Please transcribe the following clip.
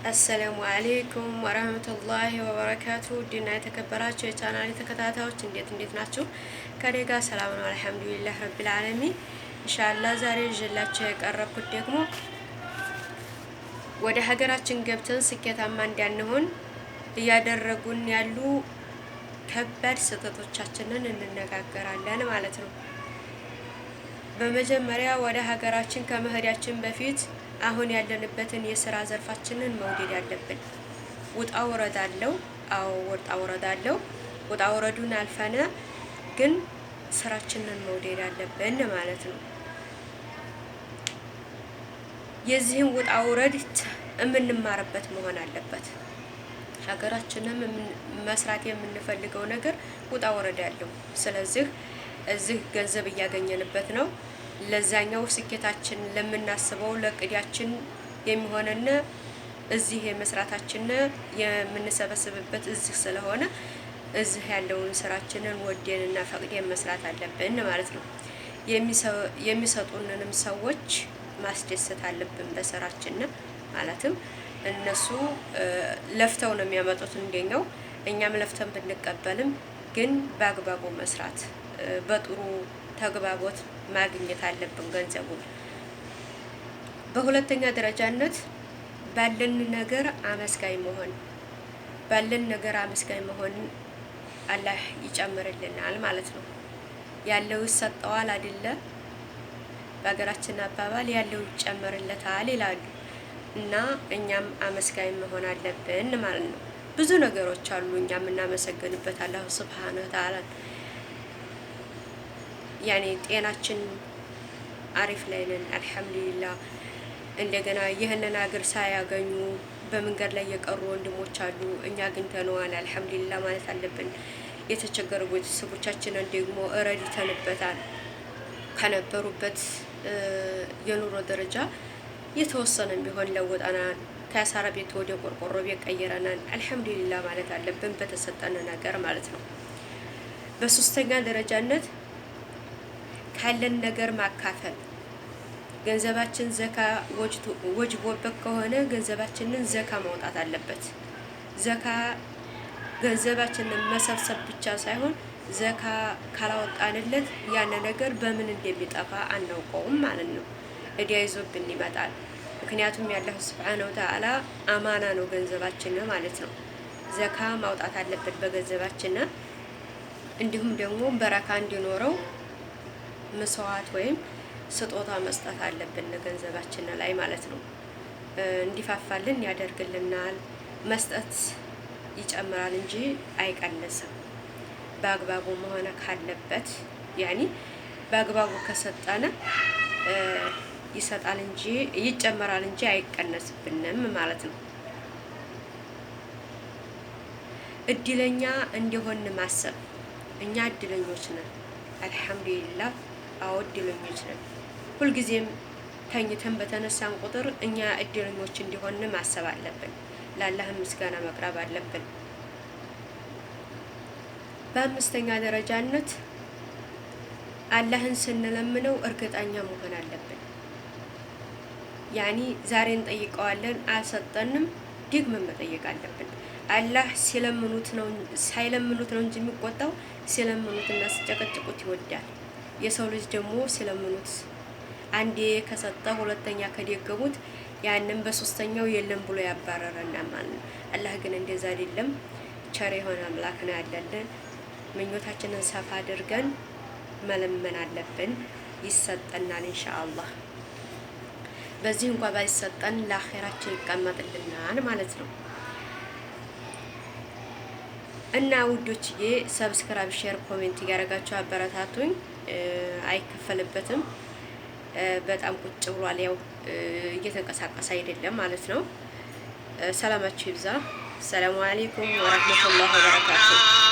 አሰላሙ አለይኩም ወራህመቱላሂ ወበረካቱ። ዲና የተከበራችሁ የቻናሌ ተከታታዮች እንዴት ናችሁ? ከኔ ጋር ሰላም ነው አልሐምዱሊላህ ረቢል ዓለሚን። ኢንሻአላህ ዛሬ ይዤላችሁ የቀረብኩት ደግሞ ወደ ሀገራችን ገብተን ስኬታማ እንዳንሆን እያደረጉን ያሉ ከባድ ስህተቶቻችንን እንነጋገራለን ማለት ነው። በመጀመሪያ ወደ ሀገራችን ከመሄዳችን በፊት አሁን ያለንበትን የስራ ዘርፋችንን መውደድ ያለብን። ውጣ ውረድ አለው። አዎ ውጣ ውረዱን አልፈነ ግን ስራችንን መውደድ ያለብን ማለት ነው። የዚህን ውጣ ውረድ የምንማርበት መሆን አለበት። ሀገራችንም መስራት የምንፈልገው ነገር ውጣ ውረድ ያለው። ስለዚህ እዚህ ገንዘብ እያገኘንበት ነው። ለዛኛው ስኬታችን ለምናስበው ለቅዳችን የሚሆነን እዚህ የመስራታችን የምንሰበስብበት እዚህ ስለሆነ እዚህ ያለውን ስራችንን ወደንና ፈቅደን መስራት አለብን ማለት ነው። የሚሰጡንንም ሰዎች ማስደሰት አለብን በስራችን ማለትም እነሱ ለፍተው ነው የሚያመጡት እንደኛው እኛም ለፍተን ብንቀበልም ግን በአግባቡ መስራት በጥሩ ተግባቦት ማግኘት አለብን ገንዘቡን። በሁለተኛ ደረጃነት ባለን ነገር አመስጋኝ መሆን አላህ ይጨምርልናል ማለት ነው። ያለው ይሰጠዋል አይደለ? በሀገራችን አባባል ያለው ይጨምርለታል ይላሉ። እና እኛም አመስጋኝ መሆን አለብን ማለት ነው። ብዙ ነገሮች አሉ እኛም እናመሰግንበት አላህ ሱብሃነሁ ወተዓላ። ያኔ ጤናችን አሪፍ ላይ ነን አልሐምዱሊላህ። እንደገና ይህንን ሀገር ሳያገኙ በመንገድ ላይ የቀሩ ወንድሞች አሉ፣ እኛ አግኝተነዋል አልሐምዱሊላህ ማለት አለብን። የተቸገሩ ቤተሰቦቻችንን ደግሞ እረድተንበታል። ከነበሩበት የኑሮ ደረጃ የተወሰነም ቢሆን ለውጠናል። ከአሳራ ቤት ወደ ቆርቆሮ ቤት ቀይረናል አልሐምዱሊላህ ማለት አለብን በተሰጠን ነገር ማለት ነው። በሶስተኛ ደረጃነት ካለን ነገር ማካፈል። ገንዘባችን ዘካ ወጅቦበት ከሆነ ገንዘባችንን ዘካ ማውጣት አለበት። ዘካ ገንዘባችንን መሰብሰብ ብቻ ሳይሆን ዘካ ካላወጣንለት ያን ነገር በምን እንደሚጠፋ አናውቀውም ማለት ነው። እዲያ ይዞብን ይመጣል። ምክንያቱም ያላህ ሱብሓነሁ ወተዓላ አማና ነው ገንዘባችን ማለት ነው። ዘካ ማውጣት አለበት በገንዘባችን። እንዲሁም ደግሞ በረካ እንዲኖረው መስዋዕት ወይም ስጦታ መስጠት አለብን ገንዘባችን ላይ ማለት ነው። እንዲፋፋልን ያደርግልናል። መስጠት ይጨምራል እንጂ አይቀንስም። በአግባቡ መሆን ካለበት ያኒ በአግባቡ ከሰጠነ ይሰጣል እንጂ ይጨምራል እንጂ አይቀነስብንም ማለት ነው። እድለኛ እንዲሆን ማሰብ። እኛ እድለኞች ነን አልሐምዱሊላህ። አዎ እድለኞች ነን። ሁልጊዜም ተኝተን በተነሳን ቁጥር እኛ እድለኞች እንዲሆን ማሰብ አለብን። ለአላህ ምስጋና መቅረብ አለብን። በአምስተኛ ደረጃነት አላህን ስንለምነው እርግጠኛ መሆን አለብን። ያኒ ዛሬ እንጠይቀዋለን አልሰጠንም፣ ደግመን መጠየቅ አለብን። አላህ ሳይለምኑት ነው እንጂ የሚቆጣው ሲለምኑትና ሲጨቀጭቁት ይወዳል። የሰው ልጅ ደግሞ ሲለምኑት አንዴ ከሰጠ ሁለተኛ ከደገሙት ያንን በሶስተኛው የለም ብሎ ያባረረና ማለት ነው። አላህ ግን እንደዛ አይደለም። ቸር የሆነ አምላክ ነው ያለን። ምኞታችንን ሰፋ አድርገን መለመን አለብን። ይሰጠናል ኢንሻአላህ። በዚህ እንኳን ባይሰጠን ለአኺራችን ይቀመጥልናል ማለት ነው። እና ውዶችዬ ሰብስክራይብ፣ ሼር፣ ኮሜንት እያደረጋችሁ አበረታቱኝ። አይከፈልበትም። በጣም ቁጭ ብሏል። ያው እየተንቀሳቀሰ አይደለም ማለት ነው። ሰላማችሁ ይብዛ። ሰላሙ አለይኩም ወራህመቱላሂ ወበረካቱ።